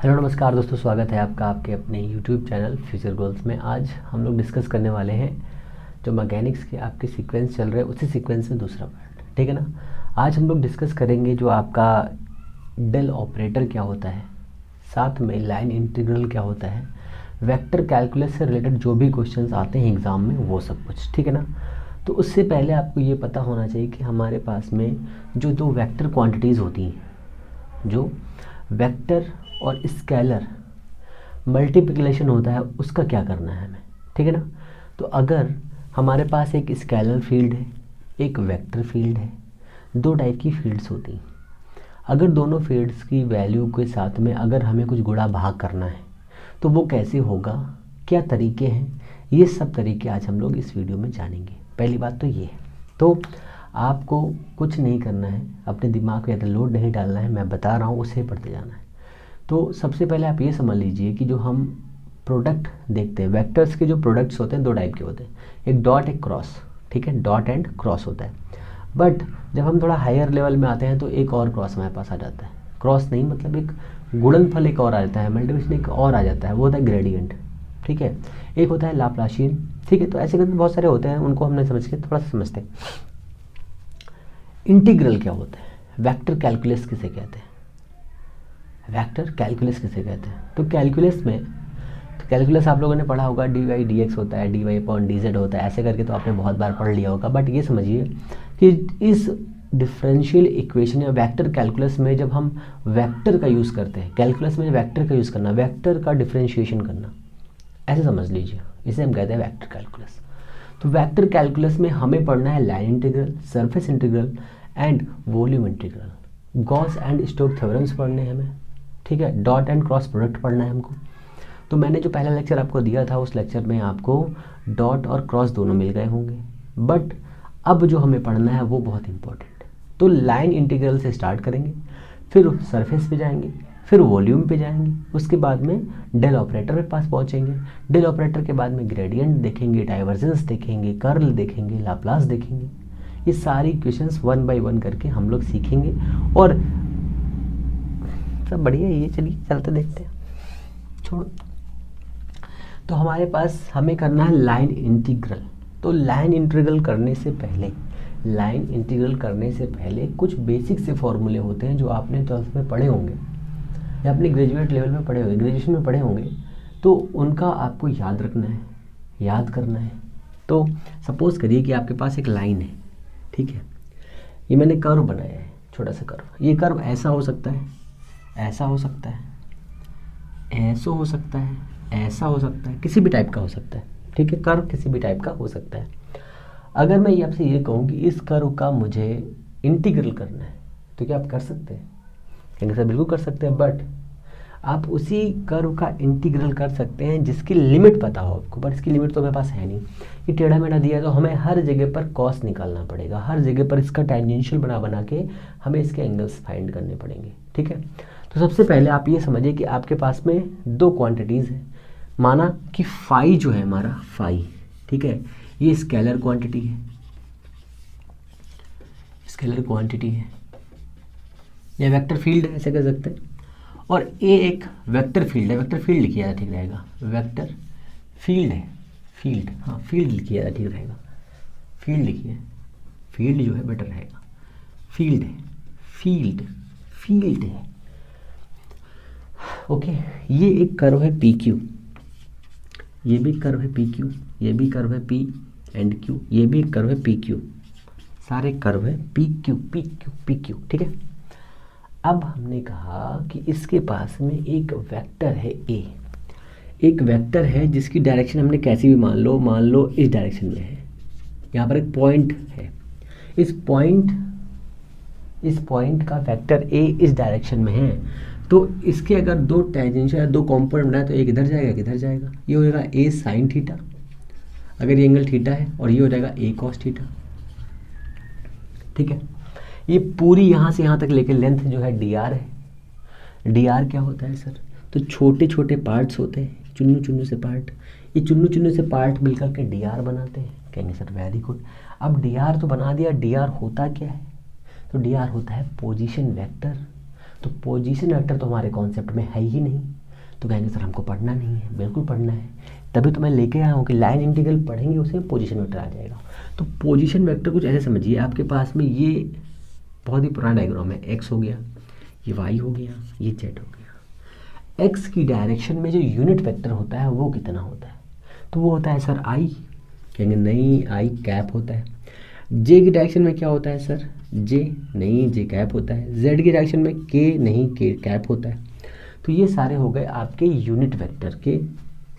Hello नमस्कार दोस्तों, स्वागत है आपका आपके अपने यूट्यूब चैनल फ्यूचर गोल्स में। आज हम लोग डिस्कस करने वाले हैं जो मैकेनिक्स के आपके सीक्वेंस चल रहे हैं उसी सीक्वेंस में दूसरा पार्ट, ठीक है ना। आज हम लोग डिस्कस करेंगे जो आपका डेल ऑपरेटर क्या होता है, साथ में लाइन इंटीग्रल क्या होता है, वेक्टर कैलकुलस से रिलेटेड जो भी क्वेश्चंस आते हैं एग्ज़ाम में वो सब कुछ, ठीक है ना। तो उससे पहले आपको ये पता होना चाहिए कि हमारे पास में जो दो वेक्टर क्वांटिटीज़ होती हैं, जो वेक्टर और स्केलर मल्टीप्लिकेशन होता है, उसका क्या करना है हमें, ठीक है ना। तो अगर हमारे पास एक स्केलर फील्ड है, एक वेक्टर फील्ड है, दो टाइप की फील्ड्स होती हैं। अगर दोनों फील्ड्स की वैल्यू के साथ में अगर हमें कुछ गुणा भाग करना है तो वो कैसे होगा, क्या तरीके हैं, ये सब तरीके आज हम लोग इस वीडियो में जानेंगे। पहली बात तो ये है, तो आपको कुछ नहीं करना है, अपने दिमाग पे ज़्यादा लोड नहीं डालना है, मैं बता रहा हूँ उसे पढ़ते जाना है। तो सबसे पहले आप ये समझ लीजिए कि जो हम प्रोडक्ट देखते हैं, वेक्टर्स के जो प्रोडक्ट्स होते हैं दो टाइप के होते हैं, एक डॉट एक क्रॉस, ठीक है, डॉट एंड क्रॉस होता है। बट जब हम थोड़ा हायर लेवल में आते हैं तो एक और क्रॉस हमारे पास आ जाता है, क्रॉस नहीं मतलब एक गुणनफल एक और आ जाता है, मल्टीप्लिकेशन एक और आ जाता है, वो होता है ग्रेडियंट, ठीक है। एक होता है लाप्लासियन, ठीक है। तो ऐसे करके बहुत सारे होते हैं, उनको हमने समझ के थोड़ा सा समझते हैं। इंटीग्रल क्या होता है, वेक्टर कैलकुलस किसे कहते हैं, वेक्टर कैलकुलस किसे कहते हैं। तो कैलकुलस में, तो कैलकुलस आप लोगों ने पढ़ा होगा, डी वाई डी एक्स होता है, d y upon d z होता है, ऐसे करके तो आपने बहुत बार पढ़ लिया होगा। बट ये समझिए कि इस डिफरेंशियल इक्वेशन या वेक्टर कैलकुलस में जब हम वेक्टर का यूज़ करते हैं, कैलकुलस में वेक्टर का यूज़ करना, वेक्टर का डिफरेंशिएशन करना, ऐसे समझ लीजिए, इसे हम कहते हैं वेक्टर कैलकुलस। तो वेक्टर कैलकुलस में हमें पढ़ना है line integral, surface integral and volume integral, Gauss and Stokes theorems पढ़ने हैं हमें, ठीक है, डॉट एंड क्रॉस प्रोडक्ट पढ़ना है हमको। तो मैंने जो पहला लेक्चर आपको दिया था उस लेक्चर में आपको डॉट और क्रॉस दोनों मिल गए होंगे, बट अब जो हमें पढ़ना है वो बहुत इंपॉर्टेंट है। तो लाइन इंटीग्रल से स्टार्ट करेंगे, फिर सरफेस पे जाएंगे, फिर वॉल्यूम पे जाएंगे, उसके बाद में डेल ऑपरेटर के पास पहुंचेंगे, डेल ऑपरेटर के बाद में ग्रेडियंट देखेंगे, डाइवर्जेंस देखेंगे, कर्ल देखेंगे, लाप्लास देखेंगे। ये सारी इक्वेशंस वन बाय वन करके हम लोग सीखेंगे और सब बढ़िया है। ये चलिए चलते देखते हैं, छोड़ो। तो हमारे पास हमें करना है लाइन इंटीग्रल। तो लाइन इंटीग्रल करने से पहले, लाइन इंटीग्रल करने से पहले कुछ बेसिक से फॉर्मूले होते हैं जो आपने 12th में पढ़े होंगे या अपने ग्रेजुएट लेवल में पढ़े होंगे, ग्रेजुएशन में पढ़े होंगे, तो उनका आपको याद रखना है, याद करना है। तो सपोज करिए कि आपके पास एक लाइन है, ठीक है, ये मैंने कर्व बनाया है, छोटा सा कर्व। ये कर्व ऐसा हो सकता है, ऐसा हो सकता है, ऐसा हो सकता है, ऐसा हो सकता है, किसी भी टाइप का हो सकता है, ठीक है। कर्व किसी भी टाइप का हो सकता है। अगर मैं आपसे ये कहूँ कि इस कर्व का मुझे इंटीग्रल करना है तो क्या आप कर सकते हैं? कहेंगे सर बिल्कुल कर सकते हैं, बट आप उसी कर्व का इंटीग्रल कर सकते हैं जिसकी लिमिट पता हो आपको, बट इसकी लिमिट तो मेरे पास है नहीं। ये टेढ़ा मेढ़ा दिया है तो हमें हर जगह पर कॉस निकालना पड़ेगा, हर जगह पर इसका टेंजेंशियल बना के हमें इसके एंगल्स फाइंड करने पड़ेंगे, ठीक है। तो सबसे पहले आप ये समझिए कि आपके पास में दो क्वांटिटीज़ हैं। माना कि फाई जो है हमारा, फाई, ठीक है, ये स्केलर क्वांटिटी है, स्केलर क्वांटिटी है, या वेक्टर फील्ड है, ऐसे कह सकते हैं। और ए एक वेक्टर फील्ड है, वेक्टर फील्ड लिखिए ठीक रहेगा, वेक्टर फील्ड है, फील्ड, हाँ फील्ड लिखिए ठीक रहेगा, फील्ड लिखिए, फील्ड जो है बेटर रहेगा, फील्ड है, फील्ड, फील्ड है, ओके। ये एक कर्व है पी क्यू, ये भी कर्व है पी क्यू, ये भी कर्व है पी एंड क्यू, ये भी कर्व है पी क्यू, सारे कर्व है P q p q p Q, ठीक है। अब हमने कहा कि इसके पास में एक वेक्टर है ए, एक वेक्टर है जिसकी डायरेक्शन हमने कैसी भी मान लो इस डायरेक्शन में है, यहाँ पर एक पॉइंट है, इस पॉइंट का वेक्टर ए इस डायरेक्शन में है। तो इसके अगर दो टेंजेंशियल या दो कॉम्पोनेंट बनाए तो एक इधर जाएगा, एक इधर जाएगा, ये हो जाएगा ए साइन थीटा, अगर ये एंगल थीटा है, और ये हो जाएगा ए कॉस थीटा, ठीक है। ये पूरी यहाँ से यहाँ तक लेके लेंथ जो है डी आर है। डी आर क्या होता है सर? तो छोटे छोटे पार्ट्स होते हैं, चुन्नू चुन्नू से पार्ट, ये चुन्नू चुन्नू से पार्ट मिलकर के डी आर बनाते हैं। कहेंगे सर वेरी गुड, अब डी आर तो बना दिया, डी आर होता क्या है? तो डी आर होता है पोजीशन वेक्टर। तो पोजीशन वेक्टर तो हमारे कॉन्सेप्ट में है ही नहीं। तो कहेंगे सर हमको पढ़ना नहीं है, बिल्कुल पढ़ना है, तभी तो मैं लेके आया हूँ कि लाइन इंटीग्रल पढ़ेंगे उसमें पोजीशन वेक्टर आ जाएगा। तो पोजीशन वेक्टर कुछ ऐसे समझिए, आपके पास में ये बहुत ही पुराना डायग्राम है, एक्स हो गया, ये वाई हो गया, ये जेड हो गया। एक्स की डायरेक्शन में जो यूनिट वेक्टर होता है वो कितना होता है? तो वो होता है सर आई, कहेंगे नहीं आई कैप होता है। जे की डायरेक्शन में क्या होता है सर? जे, नहीं जे कैप होता है। जेड की डायरेक्शन में के, नहीं के कैप होता है। तो ये सारे हो गए आपके यूनिट वेक्टर के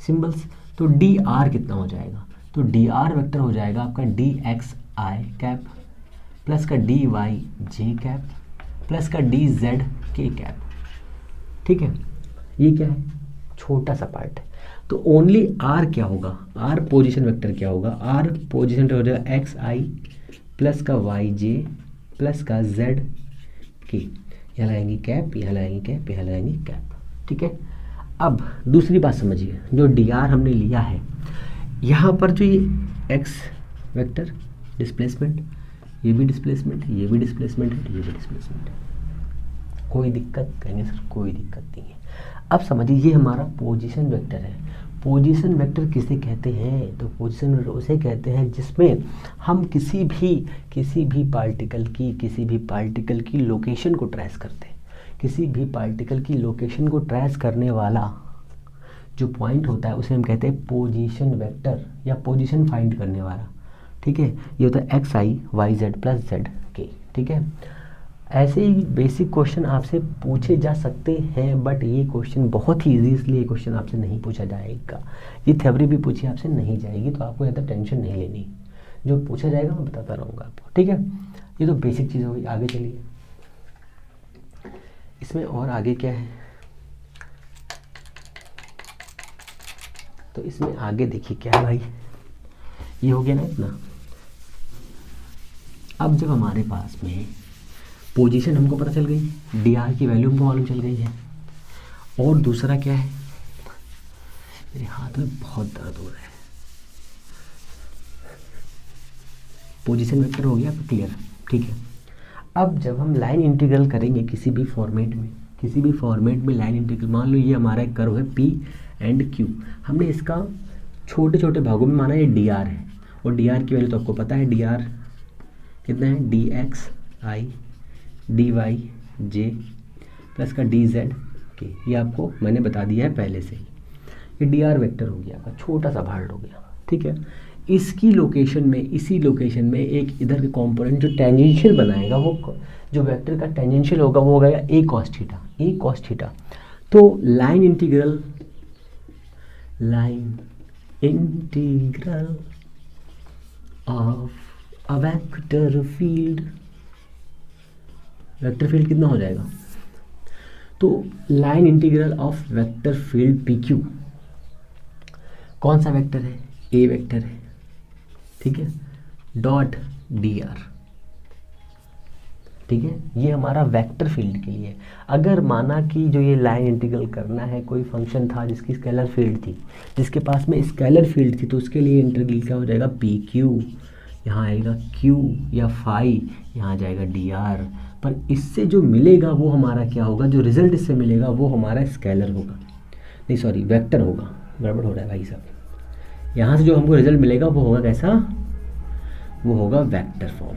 सिंबल्स। तो डी आर कितना हो जाएगा? तो डी आर वेक्टर हो जाएगा आपका डी एक्स आई कैप प्लस का डी वाई जे कैप प्लस का डी जेड के कैप। ठीक है, ये क्या है? छोटा सा पार्ट है। तो ओनली आर क्या होगा? आर पोजीशन वेक्टर क्या होगा? आर पोजीशन वेक्टर हो जाएगा एक्स आई प्लस का वाई जे प्लस का जेड के। यहाँ लगाएंगे कैप, यहाँ लगाएंगे कैप, यहाँ लगाएंगे कैप। ठीक है, अब दूसरी बात समझिए, जो डी आर हमने लिया है यहाँ पर, जो ये एक्स वेक्टर डिस्प्लेसमेंट, ये भी डिस्प्लेसमेंट, ये भी डिस्प्लेसमेंट है, ये भी डिस्प्लेसमेंट है। कोई दिक्कत? कहेंगे सर कोई दिक्कत नहीं है। अब समझिए ये हमारा पोजीशन वेक्टर है। पोजीशन वेक्टर किसे कहते हैं? तो पोजीशन वेक्टर उसे कहते हैं जिसमें हम किसी भी पार्टिकल की लोकेशन को ट्रेस करते हैं। किसी भी पार्टिकल की लोकेशन को ट्रेस करने वाला जो पॉइंट होता है उसे हम कहते हैं पोजीशन वेक्टर या पोजीशन फाइंड करने वाला। ठीक है, ये होता है एक्स आई वाई जेड प्लस जेड के। ठीक है, ऐसे ही बेसिक क्वेश्चन आपसे पूछे जा सकते हैं, बट ये क्वेश्चन बहुत ही ईजी, इसलिए ये क्वेश्चन आपसे नहीं पूछा जाएगा। ये थ्योरी भी पूछी आपसे नहीं जाएगी, तो आपको ज़्यादा टेंशन नहीं लेनी। जो पूछा जाएगा मैं बताता रहूँगा आपको। ठीक है, ये तो बेसिक चीज़ होगी। आगे चलिए, इसमें और आगे क्या है? तो इसमें आगे देखिए क्या है भाई, ये हो गया ना इतना। अब जब हमारे पास में पोजीशन हमको पता चल गई, डी आर की वैल्यू हमको मालूम चल गई है, और दूसरा क्या है? मेरे हाथ में बहुत दर्द हो रहा है। पोजीशन वेक्टर हो गया क्लियर। ठीक है, अब जब हम लाइन इंटीग्रल करेंगे किसी भी फॉर्मेट में लाइन इंटीग्रल, मान लो ये हमारा एक कर्व है पी एंड क्यू, हमने इसका छोटे छोटे भागों में माना ये डी आर है, और डी आर की वैल्यू तो आपको पता है, डी आर कितना है? D x i d y j plus का डी जेड के। ये आपको मैंने बता दिया है पहले से ही। ये डी आर वेक्टर हो गया आपका, छोटा सा पार्ट हो गया। ठीक है, इसकी लोकेशन में, इसी लोकेशन में एक इधर के कंपोनेंट जो टेंजेंशियल बनाएगा, वो जो वेक्टर का टेंजेंशियल होगा वो हो गया ए कॉस थीटा, ए कॉस थीटा। तो line integral of a vector field, vector field कितना हो जाएगा? तो line integral of vector field P Q, कौन सा वेक्टर है? ए वेक्टर है। ठीक है, डॉट डी आर। ठीक है, ये हमारा वेक्टर फील्ड के लिए। अगर माना कि जो ये लाइन इंटीग्रल करना है, कोई फंक्शन था जिसकी स्केलर फील्ड थी, जिसके पास में स्केलर फील्ड थी, तो उसके लिए इंटीग्रल क्या हो जाएगा? पी क्यू, यहाँ आएगा क्यू या फाई, यहाँ आ जाएगा डी आर। पर इससे जो मिलेगा वो हमारा क्या होगा? जो रिजल्ट इससे मिलेगा वो हमारा स्केलर होगा, नहीं सॉरी वेक्टर होगा। गड़बड़ हो रहा है भाई साहब। यहाँ से जो हमको रिजल्ट मिलेगा वो होगा कैसा? वो होगा वेक्टर फॉर्म,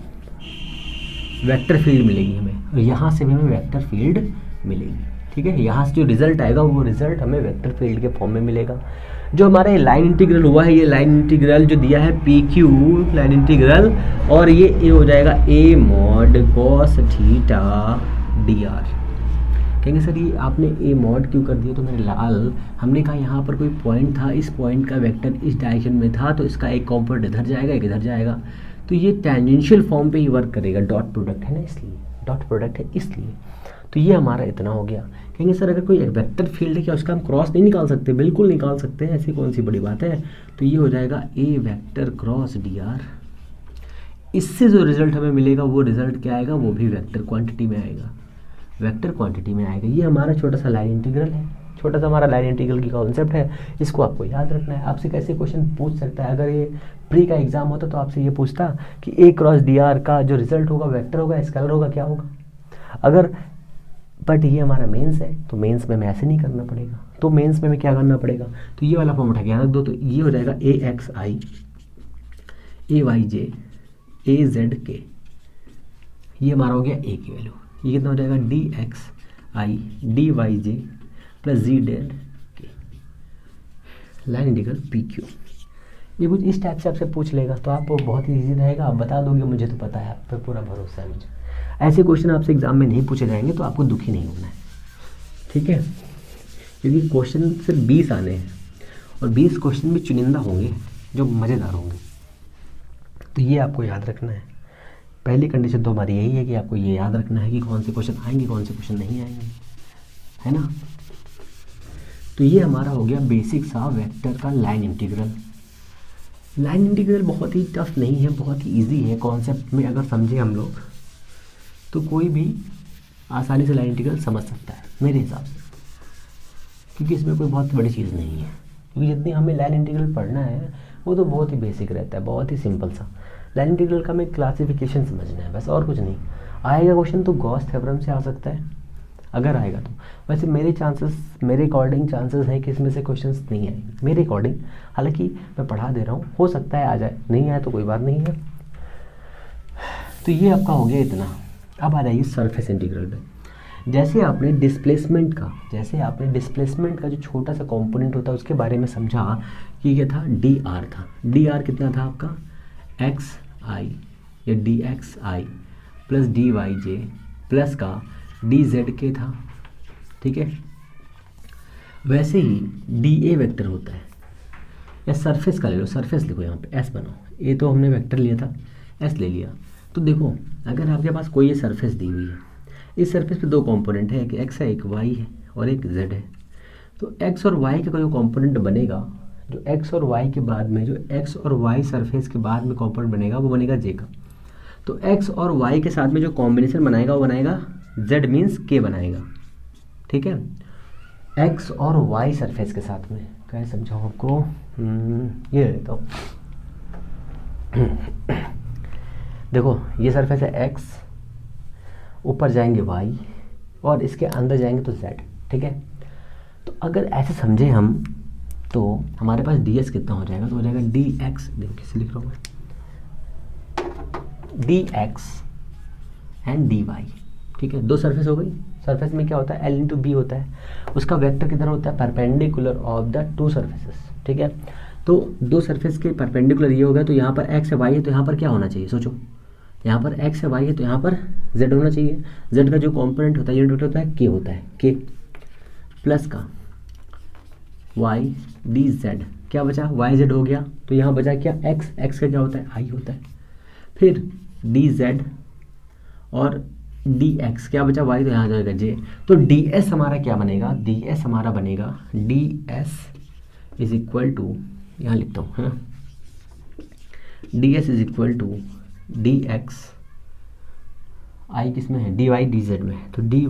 वेक्टर फील्ड मिलेगी हमें, और यहाँ से भी हमें वेक्टर फील्ड मिलेगी। ठीक है, यहाँ से जो रिजल्ट आएगा वो रिजल्ट हमें वेक्टर फील्ड के फॉर्म में मिलेगा। जो हमारा ये लाइन इंटीग्रल हुआ है, ये लाइन इंटीग्रल जो दिया है पी क्यू लाइन इंटीग्रल, और ये ए हो जाएगा A mod cos theta d r. कहेंगे सर ये आपने ए मॉड क्यों कर दिया? तो मेरे लाल, हमने कहा यहाँ पर कोई पॉइंट था, इस पॉइंट का वेक्टर इस डायरेक्शन में था, तो इसका एक कॉम्पोनेंट इधर जाएगा, एक इधर जाएगा, तो ये टेंजेंशियल फॉर्म पे ही वर्क करेगा। डॉट प्रोडक्ट है ना, इसलिए डॉट प्रोडक्ट है इसलिए। तो ये हमारा इतना हो गया। कहेंगे सर अगर कोई वेक्टर फील्ड है क्या उसका हम क्रॉस नहीं निकाल सकते? बिल्कुल निकाल सकते हैं, ऐसी कौन सी बड़ी बात है। तो ये हो जाएगा a vector cross D R. इससे जो रिजल्ट हमें मिलेगा वो रिजल्ट क्या आएगा? वो भी वेक्टर क्वांटिटी में आएगा, वेक्टर क्वांटिटी में आएगा। ये हमारा छोटा सा लाइन इंटीग्रल है, छोटा सा हमारा लाइन इंटीग्रल की कॉन्सेप्ट है, इसको आपको याद रखना है। आपसे कैसे क्वेश्चन पूछ सकता है? अगर ये प्री का एग्जाम होता तो आपसे ये पूछता कि ए क्रॉस डी आर का जो रिजल्ट होगा वेक्टर होगा, स्केलर होगा, क्या होगा? अगर बट ये हमारा मेंस है, तो मेंस में हमें ऐसे नहीं करना पड़ेगा, तो मेंस में हमें क्या करना पड़ेगा, तो ये वाला फॉर्म उठा के यहाँ रख दो, तो ये हो जाएगा AXI AYJ AZK, ये हमारा हो गया A की वैल्यू, ये कितना हो जाएगा DXI DYJ plus ZK line integral PQ। ये कुछ इस टाइप से आपसे पूछ लेगा तो आपको बहुत ही ईजी रहेगा, आप बता दोगे, मुझे तो पता है, आप पे पूरा भरोसा है मुझे। ऐसे क्वेश्चन आपसे एग्जाम में नहीं पूछे जाएंगे तो आपको दुखी नहीं होना है, ठीक है, क्योंकि क्वेश्चन सिर्फ 20 आने हैं और 20 क्वेश्चन भी चुनिंदा होंगे जो मज़ेदार होंगे, तो ये आपको याद रखना है। पहली कंडीशन तो हमारी यही है कि आपको ये याद रखना है कि कौन से क्वेश्चन आएंगे कौन से क्वेश्चन नहीं आएंगे, है ना। तो ये हमारा हो गया बेसिक सा वेक्टर का लाइन इंटीग्रल। लाइन इंटीग्रल बहुत ही टफ नहीं है, बहुत ही इजी है, कॉन्सेप्ट में अगर समझे हम लोग तो कोई भी आसानी से लाइन इंटीग्रल समझ सकता है मेरे हिसाब से, क्योंकि इसमें कोई बहुत बड़ी चीज़ नहीं है, क्योंकि जितनी हमें लाइन इंटीग्रल पढ़ना है वो तो बहुत ही बेसिक रहता है, बहुत ही सिंपल सा। लाइन इंटीग्रल का हमें क्लासिफिकेशन समझना है बस, और कुछ नहीं। आएगा क्वेश्चन तो गॉस थ्योरम से आ सकता है, अगर आएगा तो। वैसे मेरे अकॉर्डिंग चांसेस हैं कि इसमें से क्वेश्चंस नहीं आएंगे मेरे अकॉर्डिंग, हालांकि मैं पढ़ा दे रहा हूँ, हो सकता है आ जाए, नहीं आए तो कोई बात नहीं है। तो ये आपका हो गया इतना। अब आ जाइए सरफेस इंटीग्रल पे। जैसे आपने डिस्प्लेसमेंट का जो छोटा सा कंपोनेंट होता है उसके बारे में समझा कि ये था dr था, dr कितना था आपका xi या dxi प्लस dyj प्लस का dzk था, ठीक है। वैसे ही dA वेक्टर होता है, या सरफेस का ले लो, सरफेस लिखो यहाँ पे s बनाओ, ये तो हमने वेक्टर लिया था s ले लिया। तो देखो अगर आपके पास कोई ये सरफेस दी हुई है, इस सरफेस पे दो कंपोनेंट है, एक x है एक y है और एक z है। तो x और y का जो कंपोनेंट बनेगा, जो x और y के बाद में, जो x और y सरफेस के बाद में कंपोनेंट बनेगा वो बनेगा j का। तो x और y के साथ में जो कॉम्बिनेशन बनाएगा वो बनाएगा z मीन्स k बनाएगा, ठीक है। x और y सरफेस के साथ में कैसे समझाऊँ आपको, ये लेता हूँ। देखो ये सरफेस है x, ऊपर जाएंगे y और इसके अंदर जाएंगे तो z, ठीक है। तो अगर ऐसे समझे हम तो हमारे पास ds कितना हो जाएगा, तो हो जाएगा dx, देखो किसे लिख रहा हूँ मैं, dx एंड dy, ठीक है। दो सरफेस हो गई। सरफेस में क्या होता है, l इंटू बी होता है, उसका वेक्टर किधर होता है, perpendicular of the two surfaces, ठीक है। तो दो सरफेस के परपेंडिकुलर ये हो गया, तो यहाँ पर x है y है, तो यहाँ पर क्या होना चाहिए, सोचो, यहाँ पर x है y है तो यहाँ पर z होना चाहिए। z का जो कंपोनेंट होता है, यूनिट होता है k होता है, k प्लस का y dz, क्या बचा, yz हो गया, तो यहाँ बचा क्या, x का क्या होता है, i होता है। फिर dz और dx, क्या बचा, y, तो यहाँ जाएगा j। तो ds हमारा क्या बनेगा, ds हमारा बनेगा ds इज इक्वल टू, यहाँ लिखता हूँ, है ds is equal to dx, i किस में है, dy dz में है, तो dy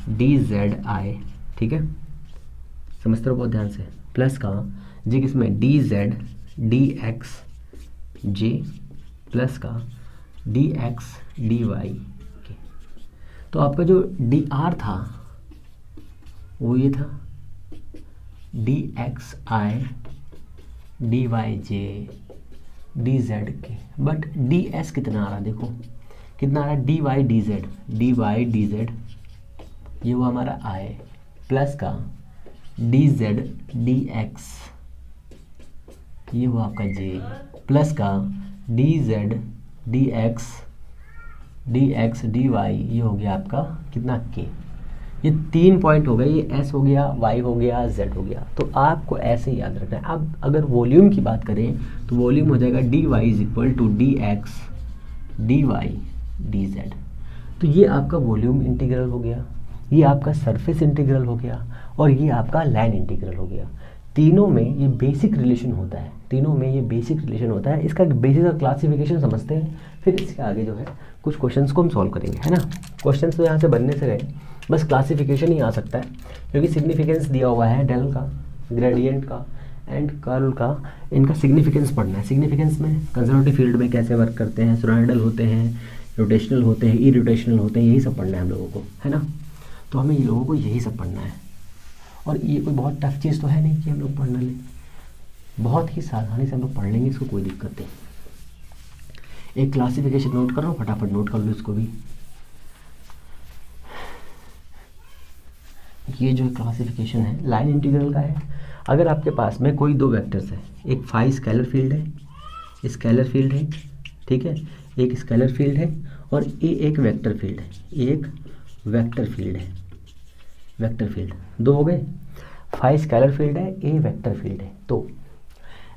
dz i, ठीक है, समझते रहो बहुत ध्यान से। प्लस का j किस में, dz dx j प्लस का dx dy के। तो आपका जो dr था वो ये था dxi dyj dz के, बट ds कितना आ रहा, देखो कितना आ रहा है, dy dz, ये वो हमारा i प्लस का dz dx, ये वो आपका j प्लस का dz dx dy, ये हो गया आपका कितना k। ये 3 पॉइंट हो गए, ये s हो गया, y हो गया, z हो गया। तो आपको ऐसे ही याद रखना है। अब अगर वॉल्यूम की बात करें तो वॉल्यूम हो जाएगा dy is equal to dx dy dz। तो ये आपका वॉल्यूम इंटीग्रल हो गया, ये आपका सरफेस इंटीग्रल हो गया और ये आपका लाइन इंटीग्रल हो गया। तीनों में ये बेसिक रिलेशन होता है, तीनों में ये बेसिक रिलेशन होता है। इसका बेसिक क्लासिफिकेशन समझते हैं, फिर इसके आगे जो है कुछ क्वेश्चंस को हम सॉल्व करेंगे, है ना। क्वेश्चंस तो यहाँ से बनने से गए, बस क्लासिफिकेशन ही आ सकता है, क्योंकि सिग्निफिकेंस दिया हुआ है डेल का, ग्रेडियंट का एंड कर्ल का, इनका सिग्निफिकेंस पढ़ना है। सिग्निफिकेंस में कंजर्वेटिव फील्ड में कैसे वर्क करते हैं, सोलेनॉइडल होते हैं रोटेशनल होते हैं, इरोटेशनल होते हैं, यही सब पढ़ना है हम लोगों को, है ना। तो हमें ये लोगों को यही सब पढ़ना है, और ये कोई बहुत टफ चीज़ तो है नहीं कि हम लोग पढ़ ना लें, बहुत ही सावधानी से हम लोग पढ़ लेंगे, इसको कोई दिक्कत नहीं। एक क्लासिफिकेशन नोट कर लो, फटाफट नोट कर लो इसको भी। ये जो क्लासिफिकेशन है लाइन इंटीग्रल का है। अगर आपके पास में कोई दो वेक्टर्स है, एक फाई स्केलर फील्ड है, स्केलर फील्ड है, ठीक है, एक स्केलर फील्ड है, और ए एक वेक्टर फील्ड है, एक वेक्टर फील्ड है, वेक्टर फील्ड दो हो गए। फाई स्केलर फील्ड है, ए वेक्टर फील्ड है। तो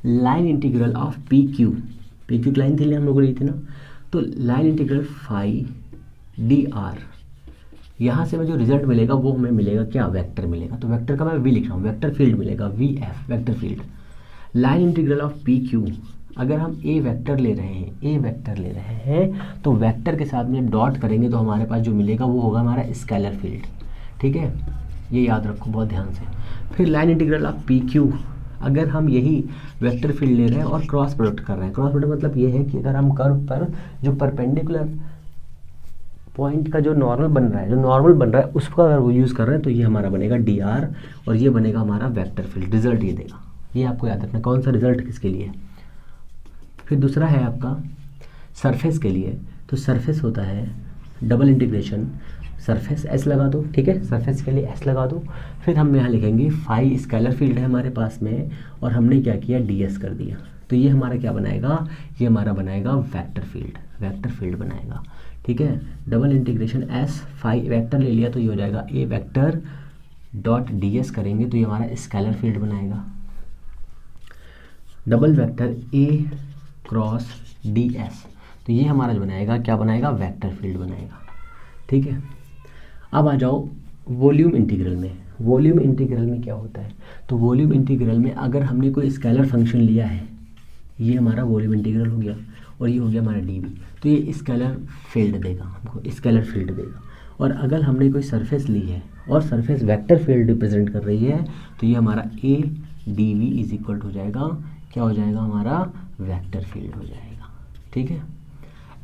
line integral of p q, p q line थी हम लोग ली थी ना, तो line integral phi d r, यहाँ से मैं जो रिजल्ट मिलेगा वो हमें मिलेगा क्या, वेक्टर मिलेगा। तो वेक्टर का मैं वी लिख रहा हूँ, वेक्टर फील्ड मिलेगा, V F vector field. Line integral of p Q, अगर हम ए वेक्टर ले रहे हैं, ए वेक्टर ले रहे हैं, तो वेक्टर के साथ में डॉट करेंगे तो हमारे पास जो मिलेगा वो होगा हमारा स्केलर फील्ड, ठीक है, ये याद रखो बहुत ध्यान से। फिर line integral of p Q, अगर हम यही वेक्टर फील्ड ले रहे हैं और क्रॉस प्रोडक्ट कर रहे हैं, क्रॉस प्रोडक्ट मतलब ये है कि अगर हम कर्व पर जो परपेंडिकुलर पॉइंट का जो नॉर्मल बन रहा है, जो नॉर्मल बन रहा है उसका अगर वो यूज़ कर रहे हैं, तो ये हमारा बनेगा डी आर, और ये बनेगा हमारा वेक्टर फील्ड। रिजल्ट ये देगा, ये आपको याद रखना कौन सा रिजल्ट किसके लिए। फिर दूसरा है आपका सरफेस के लिए, तो सरफेस होता है डबल इंटीग्रेशन, सरफेस एस लगा दो, ठीक है, सरफेस के लिए एस लगा दो। फिर हम यहाँ लिखेंगे फाई स्केलर फील्ड है हमारे पास में, और हमने क्या किया, डी एस कर दिया, तो ये हमारा क्या बनाएगा, ये हमारा बनाएगा वेक्टर फील्ड, वेक्टर फील्ड बनाएगा, ठीक है। Double integration s phi vector ले लिया तो ये हो जाएगा a vector dot d s करेंगे तो ये हमारा स्केलर फील्ड बनाएगा। Double vector a cross d s, तो ये हमारा जो बनाएगा क्या बनाएगा, वेक्टर फील्ड बनाएगा, ठीक है। अब आ जाओ वॉल्यूम इंटीग्रल में। वॉल्यूम इंटीग्रल में क्या होता है, तो वॉल्यूम इंटीग्रल में अगर हमने कोई स्केलर फंक्शन लिया है, ये हमारा वॉल्यूम इंटीग्रल हो गया, और ये हो गया हमारा डी वी, तो ये स्केलर फील्ड देगा हमको, स्केलर फील्ड देगा। और अगर हमने कोई सरफेस ली है और सरफेस वेक्टर फील्ड रिप्रेजेंट कर रही है, तो ये हमारा a d v is equal हो जाएगा, क्या हो जाएगा, हमारा वेक्टर फील्ड हो जाएगा, ठीक है।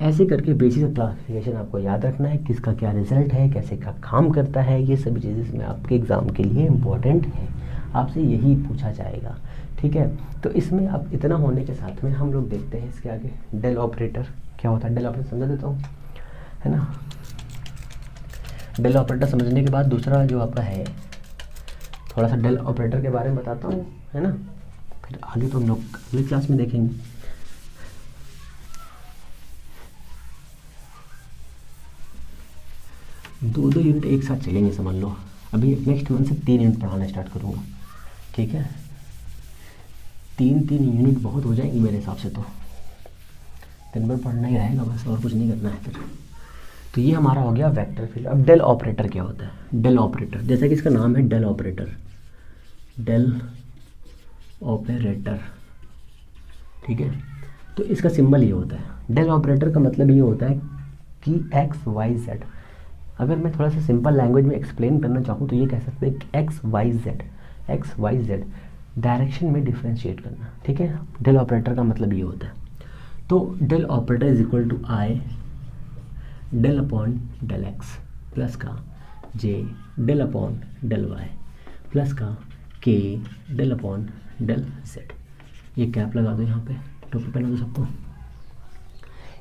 ऐसे करके बेसिक क्लासिफिकेशन आपको याद रखना है, किसका क्या रिजल्ट है, कैसे क्या काम करता है, ये सभी चीज़ें इसमें आपके एग्ज़ाम के लिए इम्पोर्टेंट है, आपसे यही पूछा जाएगा, ठीक है। तो इसमें अब इतना होने के साथ में हम लोग देखते हैं इसके आगे डेल ऑपरेटर क्या होता है। डेल ऑपरेटर समझा देता हूँ, है ना। डेल ऑपरेटर समझने के बाद दूसरा जो आपका है, थोड़ा सा डेल ऑपरेटर के बारे में बताता हूँ, है ना, फिर आगे तो हम लोग अगली क्लास में देखेंगे। दो यूनिट एक साथ चलेंगे समझ लो, अभी नेक्स्ट मंथ से 3 यूनिट पढ़ाना स्टार्ट करूँगा, ठीक है। 3 यूनिट बहुत हो जाएंगी मेरे हिसाब से, तो दिन भर पढ़ना ही रहेगा बस, और कुछ नहीं करना है फिर। तो ये हमारा हो गया वेक्टर फील्ड। अब डेल ऑपरेटर क्या होता है, डेल ऑपरेटर जैसा कि इसका नाम है डेल ऑपरेटर, डेल ऑपरेटर, ठीक है। तो इसका सिंबल ये होता है, डेल ऑपरेटर का मतलब ये होता है कि एक्स वाई जेड, अगर मैं थोड़ा सा सिंपल लैंग्वेज में एक्सप्लेन करना चाहूँ तो ये कह सकते हैं कि एक्स वाई जेड डायरेक्शन में डिफ्रेंशिएट करना, ठीक है। डेल ऑपरेटर का मतलब ये होता है। तो del operator is equal to i del upon del x plus का j del upon del y plus का k del upon del z. ये कैप लगा दो यहाँ पे, टोपी पहना दो सबको।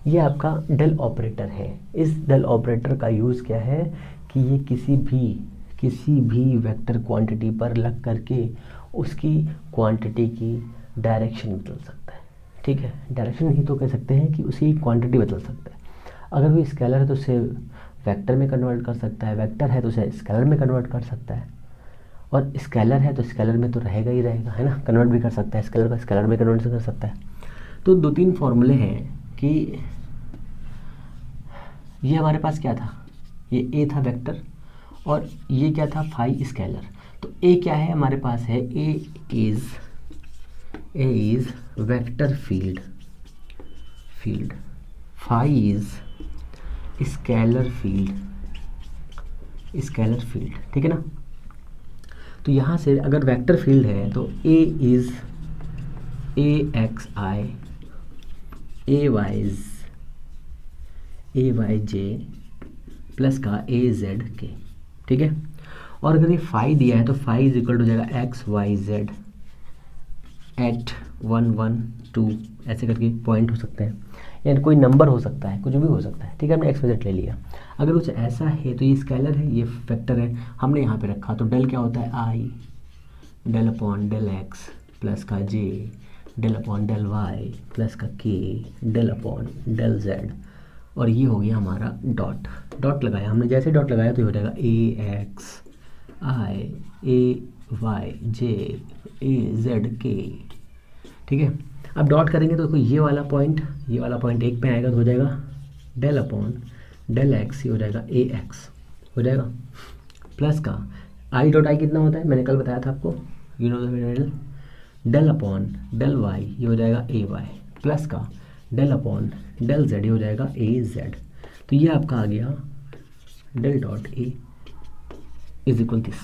ये आपका डेल ऑपरेटर है। इस डेल ऑपरेटर का यूज़ क्या है कि ये किसी भी वेक्टर क्वांटिटी पर लग करके उसकी क्वांटिटी की डायरेक्शन बदल सकता है, ठीक है। डायरेक्शन नहीं तो कह सकते हैं कि उसकी क्वांटिटी बदल सकता है। अगर वो स्केलर है तो उसे वेक्टर में कन्वर्ट कर सकता है, वेक्टर है तो उसे स्केलर में कन्वर्ट कर सकता है, और स्केलर है तो स्केलर में तो रहेगा ही रहेगा, है ना, कन्वर्ट भी कर सकता है, स्केलर का स्केलर में कन्वर्ट कर सकता है। तो 2-3 फॉर्मूले हैं कि ये हमारे पास क्या था, ये ए था वेक्टर, और ये क्या था फाई स्केलर। तो ए क्या है हमारे पास है, A is vector field, phi is scalar field, ठीक है ना। तो यहाँ से अगर वेक्टर फील्ड है तो A is A x i, A y is A y j plus का ए जेड के, ठीक है। और अगर ये फाई दिया है तो फाई इज इक्वल टू जाएगा एक्स वाई जेड एट 1 1 2 ऐसे करके पॉइंट हो सकते हैं, यानी कोई नंबर हो सकता है, कुछ भी हो सकता है, ठीक है। हमने एक्स वाई जेड ले लिया। अगर कुछ ऐसा है तो ये स्केलर है, ये वेक्टर है, हमने यहाँ पे रखा, तो डेल क्या होता है i del upon del x plus का j del upon del y plus का k del upon del Z, और ये हो गया हमारा डॉट। डॉट लगाया हमने, जैसे डॉट लगाया तो ये हो जाएगा ए x i A y J A Z के, ठीक है। अब डॉट करेंगे तो देखो ये वाला पॉइंट एक पे आएगा तो हो जाएगा डेल अपॉन डेल एक्स, ये हो जाएगा ए एक्स हो जाएगा, प्लस का आई डॉट आई कितना होता है, मैंने कल बताया था आपको, you know the del upon del y, ये हो जाएगा ए वाई, प्लस का डेल अपॉन डेल जेड, ये हो जाएगा ए जेड। तो ये आपका आ गया del dot a is equal this.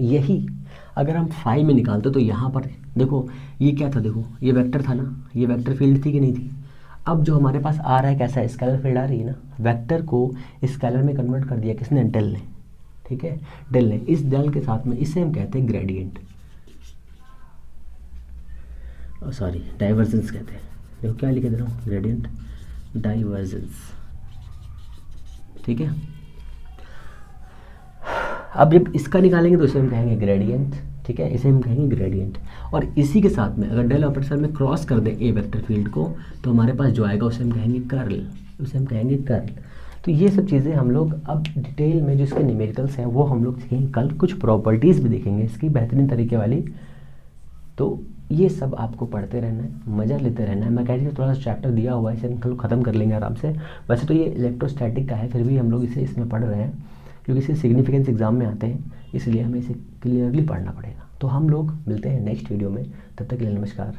यही अगर हम फाई में निकालते तो यहाँ पर देखो ये क्या था, देखो ये वेक्टर था ना, ये वेक्टर फील्ड थी कि नहीं थी। अब जो हमारे पास आ रहा है कैसा है, स्केलर फील्ड आ रही है ना, वेक्टर को स्केलर में कन्वर्ट कर दिया किसने, डेल ने, ठीक है। डेल ने, इस डेल के साथ में इसे हम कहते हैं ग्रेडियंट, सॉरी डाइवर्जेंस कहते हैं। देखो क्या लिखे दे रहा हूँ, ग्रेडियंट डाइवर्जेंस, ठीक है। अब जब इसका निकालेंगे तो इसे हम कहेंगे ग्रेडियंट, ठीक है, इसे हम कहेंगे ग्रेडियंट। और इसी के साथ में अगर डेल ऑपरेटर में क्रॉस कर दें ए वेक्टर फील्ड को तो हमारे पास जो आएगा उसे हम कहेंगे कर्ल, उसे हम कहेंगे कर्ल। तो ये सब चीज़ें हम लोग अब डिटेल में जो इसके न्यूमेरिकल्स हैं वो हम लोग सीखेंगे कल, कुछ प्रॉपर्टीज़ भी देखेंगे इसकी बेहतरीन तरीके वाली। तो ये सब आपको पढ़ते रहना है, मज़ा लेते रहना है। मैं कह रही हूँ थोड़ा सा चैप्टर दिया हुआ है, इसे हम कल ख़त्म कर लेंगे आराम से। वैसे तो ये इलेक्ट्रोस्टैटिक का है, फिर भी हम लोग इसे इसमें पढ़ रहे हैं क्योंकि इससे सिग्निफिकेंस एग्जाम में आते हैं, इसलिए हमें इसे क्लियरली पढ़ना पड़ेगा। तो हम लोग मिलते हैं नेक्स्ट वीडियो में, तब तक के लिए नमस्कार।